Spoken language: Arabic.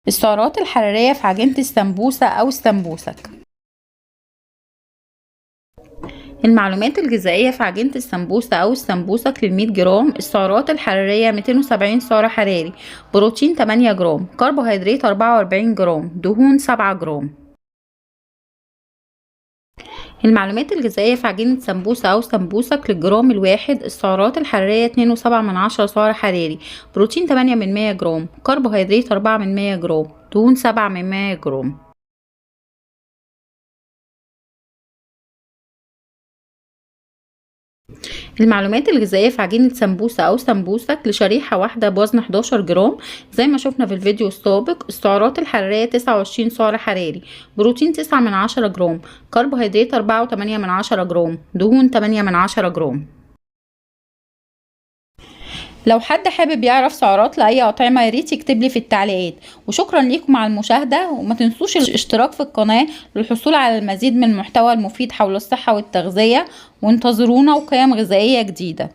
السعرات الحرارية في عجينة السمبوسة أو السمبوسك. المعلومات الغذائية في عجينة السمبوسة أو السمبوسك لل100 جرام: السعرات الحرارية 270 سعر حراري، بروتين 8 جرام، كربوهيدرات 44 جرام، دهون 7 جرام. المعلومات الغذائية في عجينة سمبوسة أو سمبوسك للجرام الواحد: السعرات الحرارية 2.7 سعر حراري، بروتين 8 جرام، كربوهيدرات 4 جرام، دهون 7 جرام. المعلومات الغذائية في عجينة سمبوسة أو سمبوسك لشريحة واحدة بوزن 11 جرام زي ما شفنا في الفيديو السابق: السعرات الحرارية 29 سعر حراري، بروتين 9 جرام، كربوهيدرات 4.8 جرام، دهون 8 جرام. لو حد حابب يعرف سعرات لأي أطعمة ياريت يكتبلي في التعليقات. وشكرا ليكم على المشاهدة، وما تنسوش الاشتراك في القناة للحصول على المزيد من المحتوى المفيد حول الصحة والتغذية، وانتظرونا وقيم غذائية جديدة.